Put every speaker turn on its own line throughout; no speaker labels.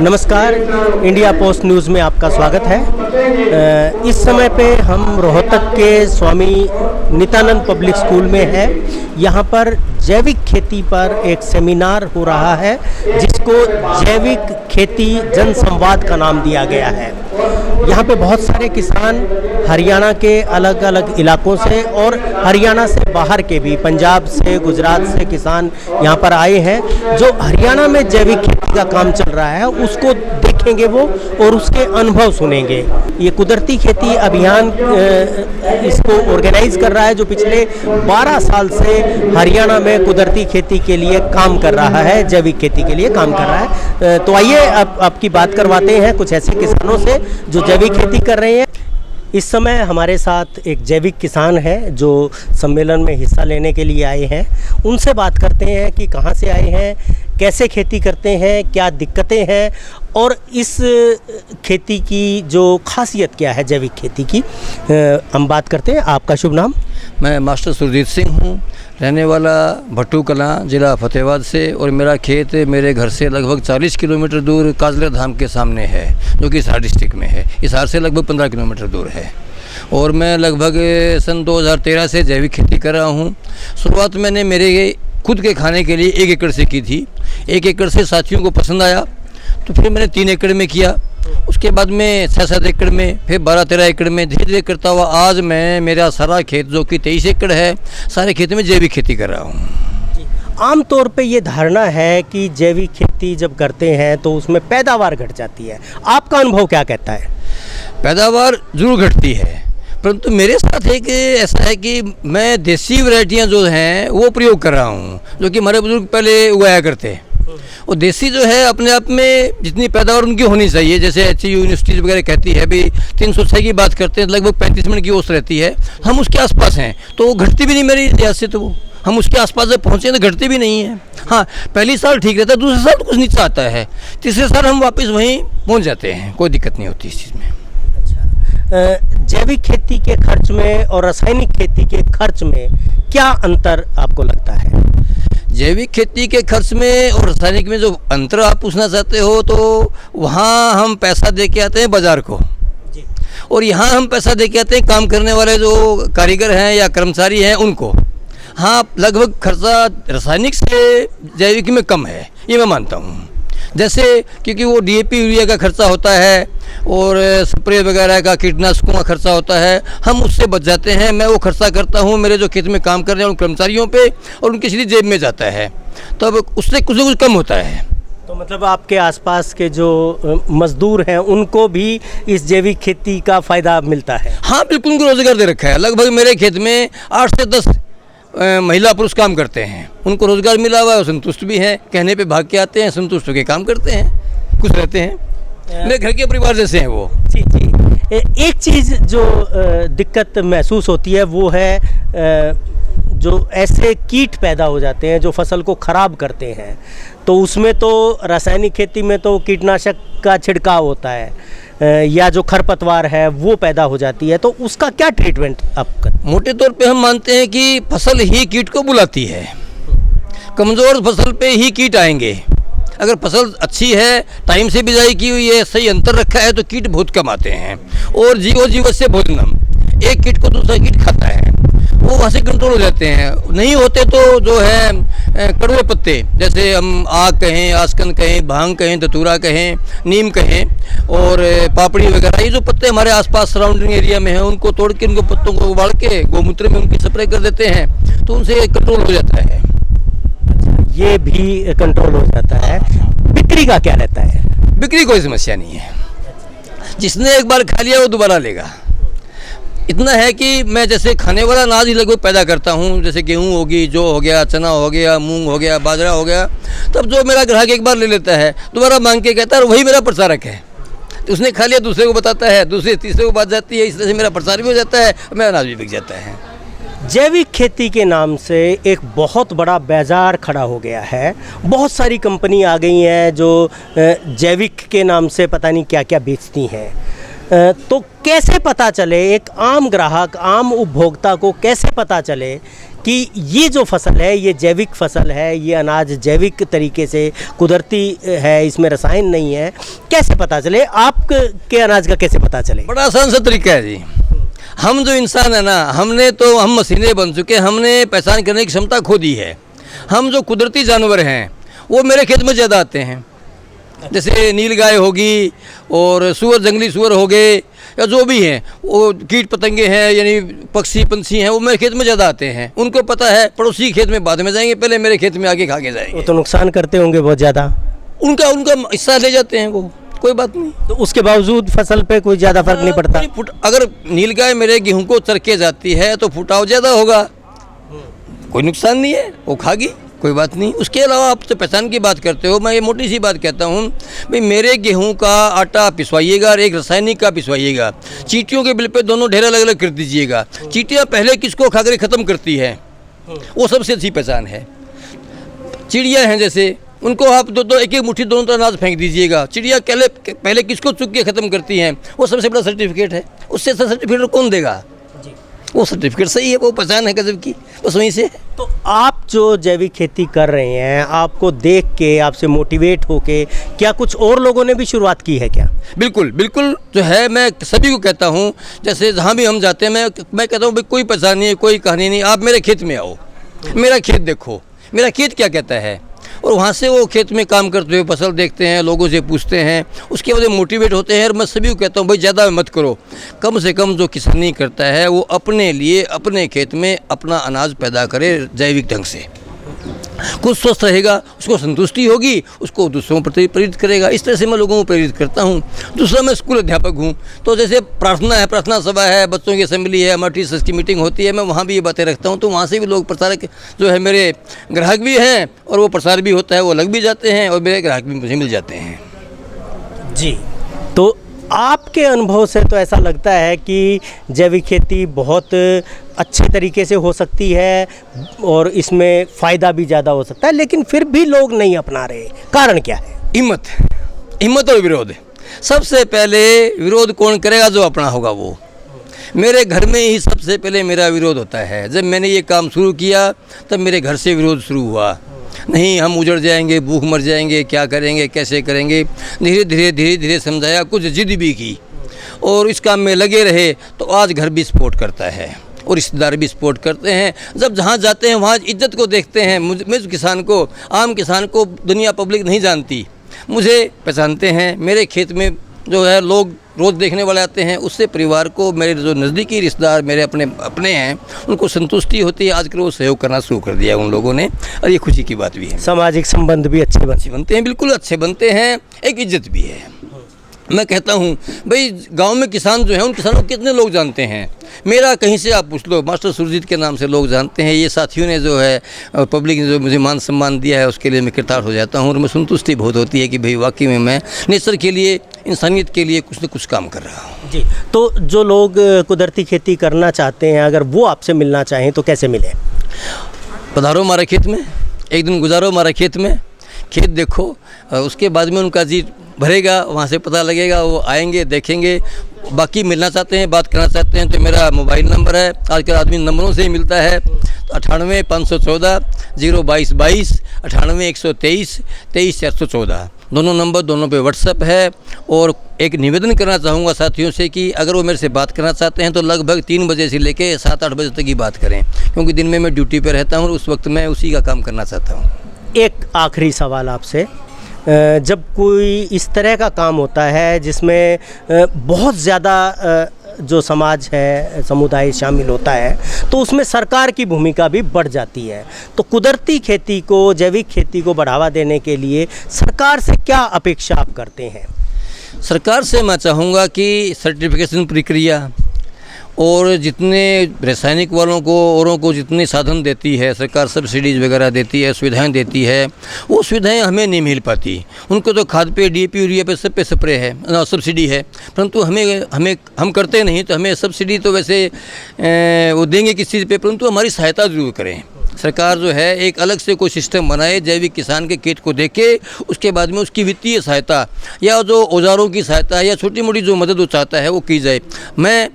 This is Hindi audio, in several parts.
नमस्कार, इंडिया पोस्ट न्यूज़ में आपका स्वागत है। इस समय पे हम रोहतक के स्वामी नित्यानंद पब्लिक स्कूल में है। यहाँ पर जैविक खेती पर एक सेमिनार हो रहा है जिसको जैविक खेती जन संवाद का नाम दिया गया है। यहाँ पे बहुत सारे किसान हरियाणा के अलग अलग इलाकों से और हरियाणा से बाहर के भी, पंजाब से, गुजरात से किसान यहाँ पर आए हैं जो हरियाणा में जैविक खेती का काम चल रहा है उसको देखेंगे वो और उसके अनुभव सुनेंगे। ये कुदरती खेती अभियान इसको ऑर्गेनाइज कर रहा है जो पिछले 12 साल से हरियाणा में कुदरती खेती के लिए काम कर रहा है, जैविक खेती के लिए काम कर रहा है। तो आइए आपकी बात करवाते हैं कुछ ऐसे किसानों से जो जैविक खेती कर रहे हैं। इस समय हमारे साथ एक जैविक किसान है जो सम्मेलन में हिस्सा लेने के लिए आए हैं। उनसे बात करते हैं कि कहाँ से आए हैं, कैसे खेती करते हैं, क्या दिक्कतें हैं और इस खेती की जो खासियत क्या है जैविक खेती की। हम बात करते हैं। आपका शुभ नाम?
मैं मास्टर सुरजीत सिंह हूँ, रहने वाला भट्टू कलां, ज़िला फतेहाबाद से, और मेरा खेत मेरे घर से लगभग 40 किलोमीटर दूर काजले धाम के सामने है जो कि हिसार डिस्ट्रिक्ट में है। हिसार से लगभग 15 किलोमीटर दूर है और मैं लगभग सन 2013 से जैविक खेती कर रहा हूँ। शुरुआत मैंने मेरे खुद के खाने के लिए 1 एकड़ से की थी। 1 एकड़ से साथियों को पसंद आया तो फिर मैंने 3 एकड़ में किया, उसके बाद में 6-7 एकड़ में, फिर 12-13 एकड़ में, धीरे धीरे करता हुआ आज मैं मेरा सारा खेत जो कि 23 एकड़ है, सारे खेत में जैविक खेती कर रहा हूँ।
आम तौर पे ये धारणा है कि जैविक खेती जब करते हैं तो उसमें पैदावार घट जाती है। आपका अनुभव क्या कहता है?
पैदावार जरूर घटती है, परंतु मेरे साथ एक ऐसा है कि मैं देसी वैरायटियाँ जो हैं वो प्रयोग कर रहा हूँ जो कि हमारे बुजुर्ग पहले उगाया करते। और देसी जो है अपने आप में जितनी पैदावार उनकी होनी चाहिए, जैसे HU यूनिवर्सिटी वगैरह कहती है भी 306 की बात करते हैं, लगभग 35 मिनट की औसत रहती है। हम उसके आसपास हैं तो वो घटती भी नहीं मेरी लिहाज से, तो हम उसके आसपास जब पहुँचे तो घटती भी नहीं है। हाँ, पहली साल ठीक रहता है, दूसरे साल कुछ नीचे आता है, तीसरे साल हम वापस वहीं पहुँच जाते हैं, कोई दिक्कत नहीं होती इस चीज़ में।
जैविक खेती के खर्च में और रासायनिक खेती के खर्च में क्या अंतर आपको लगता है?
जैविक खेती के खर्च में और रासायनिक में जो अंतर आप पूछना चाहते हो तो वहाँ हम पैसा दे के आते हैं बाज़ार को जी, और यहाँ हम पैसा दे के आते हैं काम करने वाले जो कारीगर हैं या कर्मचारी हैं उनको। हाँ, लगभग खर्चा रासायनिक से जैविक में कम है, ये मैं मानता हूँ। जैसे क्योंकि वो DAP यूरिया का खर्चा होता है और स्प्रे वगैरह का, कीटनाशकों का खर्चा होता है, हम उससे बच जाते हैं। मैं वो खर्चा करता हूँ मेरे जो खेत में काम कर रहे हैं उन कर्मचारियों पे और उनकी सीधी जेब में जाता है, तब उससे कुछ न कुछ कम होता है।
तो मतलब आपके आसपास के जो मजदूर हैं उनको भी इस जैविक खेती का फ़ायदा मिलता है?
हाँ बिल्कुल, उनको रोज़गार दे रखा है। लगभग मेरे खेत में 8 से 10 महिला पुरुष काम करते हैं, उनको रोज़गार मिला हुआ है, संतुष्ट भी हैं, कहने पे भाग के आते हैं, संतुष्ट होकर काम करते हैं, खुश रहते हैं, मेरे घर के परिवार जैसे हैं वो।
जी जी। एक चीज़ जो दिक्कत महसूस होती है वो है जो ऐसे कीट पैदा हो जाते हैं जो फसल को ख़राब करते हैं, तो उसमें तो रासायनिक खेती में तो कीटनाशक का छिड़काव होता है या जो खरपतवार है वो पैदा हो जाती है, तो उसका क्या ट्रीटमेंट आप करते हैं?
मोटे तौर पे हम मानते हैं कि फसल ही कीट को बुलाती है। कमज़ोर फसल पे ही कीट आएंगे। अगर फसल अच्छी है, टाइम से बिजाई की हुई है, सही अंतर रखा है तो कीट बहुत कम आते हैं। और जीवों से भोजनम, एक कीट को दूसरा कीट खाता है, वो वहाँ से कंट्रोल हो जाते हैं। नहीं होते तो जो है कड़वे पत्ते, जैसे हम आग कहें, आसकन कहें, भांग कहें, धतूरा कहें, नीम कहें और पापड़ी वगैरह, ये जो पत्ते हमारे आसपास सराउंडिंग एरिया में हैं उनको तोड़ के उनको पत्तों को उबाल के गोमूत्र में उनकी स्प्रे कर देते हैं तो उनसे कंट्रोल हो जाता है।
ये भी कंट्रोल हो जाता है। बिक्री का क्या रहता है?
बिक्री कोई समस्या नहीं है, जिसने एक बार खा लिया वो दोबारा लेगा। इतना है कि मैं जैसे खाने वाला अनाज ही लगभग पैदा करता हूँ, जैसे गेहूँ होगी, जौ हो गया, चना हो गया, मूंग हो गया, बाजरा हो गया, तब जो मेरा ग्राहक एक बार ले लेता है दोबारा मांग के कहता है, वही मेरा प्रचारक है। तो उसने खा लिया, दूसरे को बताता है, दूसरे तीसरे को बात जाती है, इस तरह से मेरा प्रचार भी हो जाता है, मेरा अनाज भी बिक जाता है।
जैविक खेती के नाम से एक बहुत बड़ा बाज़ार खड़ा हो गया है। बहुत सारी कंपनी आ गई हैं जो जैविक के नाम से पता नहीं क्या क्या बेचती हैं। तो कैसे पता चले, एक आम ग्राहक, आम उपभोक्ता को कैसे पता चले कि ये जो फसल है ये जैविक फसल है, ये अनाज जैविक तरीके से कुदरती है, इसमें रसायन नहीं है? कैसे पता चले? आपके अनाज का कैसे पता चले?
बड़ा आसान सा तरीका है जी। हम जो इंसान है ना, हम मशीनें बन चुके, हमने पहचान करने की क्षमता खो दी है। हम जो कुदरती जानवर हैं वो मेरे खेत में ज़्यादा आते हैं, जैसे नीलगाय होगी और सूअर, जंगली सूअर हो गए या जो भी हैं, वो कीट पतंगे हैं यानी पक्षी पंछी हैं, वो मेरे खेत में ज़्यादा आते हैं। उनको पता है पड़ोसी खेत में बाद में जाएंगे, पहले मेरे खेत में आके खा के जाएंगे।
वो तो नुकसान करते होंगे बहुत ज़्यादा।
उनका हिस्सा ले जाते हैं, वो कोई बात नहीं।
तो उसके बावजूद फसल पे कोई ज़्यादा फर्क नहीं पड़ता?
अगर नीलगाय मेरे गेहूँ को चर के जाती है तो फुटाव ज़्यादा होगा, कोई नुकसान नहीं है, वो खागी, कोई बात नहीं। उसके अलावा आप तो पहचान की बात करते हो, मैं ये मोटी सी बात कहता हूँ भाई, मेरे गेहूं का आटा पिसवाइएगा और एक रासायनिक का पिसवाइएगा, चींटियों के बिल पे दोनों ढेर अलग अलग कर दीजिएगा। चींटियाँ पहले किसको खाकर ख़त्म करती है, वो सबसे अच्छी पहचान है। चिड़िया हैं जैसे, उनको आप दो एक मुट्ठी दोनों तरफ अनाज फेंक दीजिएगा, चिड़िया पहले किसको चुग के ख़त्म करती हैं, वो सबसे बड़ा सर्टिफिकेट है। उससे सर्टिफिकेट कौन देगा? वो सर्टिफिकेट सही है, वो पहचान है गजब की, बस वहीं से।
तो आप जो जैविक खेती कर रहे हैं, आपको देख के, आपसे मोटिवेट होके क्या कुछ और लोगों ने भी शुरुआत की है क्या?
बिल्कुल बिल्कुल, जो है मैं सभी को कहता हूँ, जैसे जहाँ भी हम जाते हैं मैं कहता हूँ भाई कोई परेशानी नहीं है, कोई कहानी नहीं, आप मेरे खेत में आओ, मेरा खेत देखो, मेरा खेत क्या कहता है, और वहाँ से वो खेत में काम करते हुए फसल देखते हैं, लोगों से पूछते हैं, उसके बाद मोटिवेट होते हैं। और मैं सभी को कहता हूँ भाई ज़्यादा मत करो, कम से कम जो किसानी करता है वो अपने लिए अपने खेत में अपना अनाज पैदा करे जैविक ढंग से, खुद स्वस्थ रहेगा, उसको संतुष्टि होगी, उसको दूसरों पर प्रेरित करेगा। इस तरह से मैं लोगों को प्रेरित करता हूँ। दूसरा, मैं स्कूल अध्यापक हूँ, तो जैसे प्रार्थना है, प्रार्थना सभा है, बच्चों की असेंबली है, हमारी टीचर्स की मीटिंग होती है, मैं वहाँ भी ये बातें रखता हूँ। तो वहाँ से भी लोग प्रसारक जो है मेरे ग्राहक भी हैं, और वो प्रसार भी होता है, वो लग भी जाते हैं, और मेरे ग्राहक भी मुझे मिल जाते हैं।
जी, तो आपके अनुभव से तो ऐसा लगता है कि जैविक खेती बहुत अच्छे तरीके से हो सकती है और इसमें फ़ायदा भी ज़्यादा हो सकता है, लेकिन फिर भी लोग नहीं अपना रहे, कारण क्या है?
हिम्मत और विरोध। सबसे पहले विरोध कौन करेगा? जो अपना होगा वो। मेरे घर में ही सबसे पहले मेरा विरोध होता है। जब मैंने ये काम शुरू किया तब मेरे घर से विरोध शुरू हुआ, नहीं हम उजड़ जाएंगे, भूख मर जाएंगे, क्या करेंगे, कैसे करेंगे। धीरे धीरे समझाया, कुछ जिद भी की, और इस काम में लगे रहे, तो आज घर भी सपोर्ट करता है और रिश्तेदार भी सपोर्ट करते हैं। जब जहाँ जाते हैं वहाँ इज्जत को देखते हैं। मुझ किसान को, आम किसान को दुनिया पब्लिक नहीं जानती, मुझे पहचानते हैं। मेरे खेत में जो है लोग रोज़ देखने वाले आते हैं, उससे परिवार को, मेरे जो नज़दीकी रिश्तेदार मेरे अपने हैं, उनको संतुष्टि होती है। आजकल वो सहयोग करना शुरू कर दिया उन लोगों ने, और ये खुशी की बात भी है।
सामाजिक संबंध भी अच्छे
बनते हैं, बिल्कुल अच्छे बनते हैं, एक इज्जत भी है। मैं कहता हूँ भाई, गांव में किसान जो हैं, उन किसानों को कितने लोग जानते हैं? मेरा कहीं से आप पूछ लो, मास्टर सुरजीत के नाम से लोग जानते हैं। ये साथियों ने जो है, पब्लिक ने जो मुझे मान सम्मान दिया है, उसके लिए मैं कृतार्थ हो जाता हूँ, और मैं संतुष्टि बहुत होती है कि भाई वाकई में मैं नेचर के लिए, इंसानियत के लिए कुछ न कुछ काम कर रहा हूँ।
जी, तो जो लोग कुदरती खेती करना चाहते हैं, अगर वो आपसे मिलना चाहें तो कैसे मिलें?
पधारो हमारे खेत में, एक दिन गुजारो हमारे खेत में, खेत देखो, उसके बाद में उनका जी भरेगा, वहाँ से पता लगेगा, वो आएंगे, देखेंगे। बाकी मिलना चाहते हैं, बात करना चाहते हैं, तो मेरा मोबाइल नंबर है, आजकल आदमी नंबरों से ही मिलता है, 98 514 022 22, 98 123 23 414, दोनों नंबर, दोनों पे व्हाट्सएप है। और एक निवेदन करना चाहूँगा साथियों से कि अगर वो मेरे से बात करना चाहते हैं तो लगभग 3 बजे से लेके 7-8 बजे तक की बात करें, क्योंकि दिन में मैं ड्यूटी पर रहता हूँ और उस वक्त मैं उसी का काम करना चाहता हूँ।
एक आखिरी सवाल आपसे, जब कोई इस तरह का काम होता है जिसमें बहुत ज़्यादा जो समाज है, समुदाय शामिल होता है, तो उसमें सरकार की भूमिका भी बढ़ जाती है। तो कुदरती खेती को, जैविक खेती को बढ़ावा देने के लिए सरकार से क्या अपेक्षा आप करते हैं?
सरकार से मैं चाहूँगा कि सर्टिफिकेशन प्रक्रिया और जितने रासायनिक वालों को, औरों को जितने साधन देती है सरकार, सब्सिडीज़ वगैरह देती है, सुविधाएं देती है, वो सुविधाएं हमें नहीं मिल पाती। उनको तो खाद पे, डीएपी, यूरिया पे, सब पे स्प्रे है, सब्सिडी है, परंतु हम करते नहीं। तो हमें सब्सिडी तो वैसे वो देंगे किस चीज़ पे, परंतु हमारी सहायता ज़रूर करें। सरकार जो है एक अलग से कोई सिस्टम बनाए, जैविक किसान के खेत को देखे, उसके बाद में उसकी वित्तीय सहायता या जो औजारों की सहायता या छोटी मोटी जो मदद वो चाहता है वो की जाए। मैं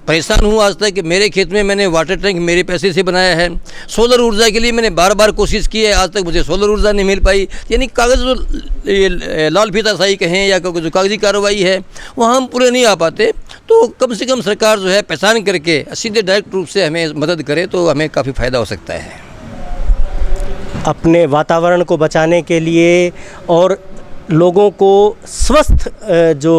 परेशान हूँ आज तक कि मेरे खेत में मैंने वाटर टैंक मेरे पैसे से बनाया है। सोलर ऊर्जा के लिए मैंने बार बार कोशिश की है, आज तक मुझे सोलर ऊर्जा नहीं मिल पाई। यानी कागज़ जो लाल फीताशाही कहें या जो कागजी कार्रवाई है वहाँ हम पूरे नहीं आ पाते। तो कम से कम सरकार जो है पहचान करके सीधे डायरेक्ट रूप से हमें मदद करे तो हमें काफ़ी फ़ायदा हो सकता है।
अपने वातावरण को बचाने के लिए और लोगों को स्वस्थ जो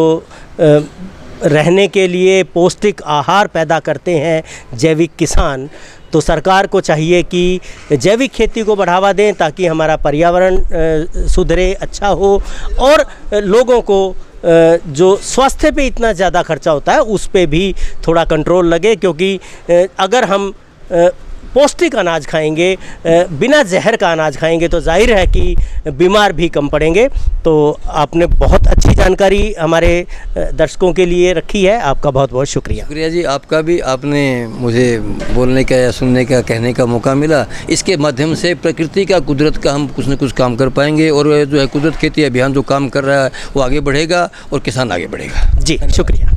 रहने के लिए पौष्टिक आहार पैदा करते हैं जैविक किसान, तो सरकार को चाहिए कि जैविक खेती को बढ़ावा दें ताकि हमारा पर्यावरण सुधरे, अच्छा हो और लोगों को जो स्वास्थ्य पे इतना ज़्यादा खर्चा होता है उस पे भी थोड़ा कंट्रोल लगे। क्योंकि अगर हम पौष्टिक अनाज खाएंगे, बिना जहर का अनाज खाएंगे तो जाहिर है कि बीमार भी कम पड़ेंगे। तो आपने बहुत अच्छी जानकारी हमारे दर्शकों के लिए रखी है, आपका बहुत बहुत शुक्रिया।
शुक्रिया जी आपका भी, आपने मुझे बोलने का या सुनने का कहने का मौका मिला। इसके माध्यम से प्रकृति का, कुदरत का हम कुछ न कुछ काम कर पाएंगे और जो है कुदरत खेती अभियान जो काम कर रहा है वो आगे बढ़ेगा और किसान आगे बढ़ेगा।
जी शुक्रिया।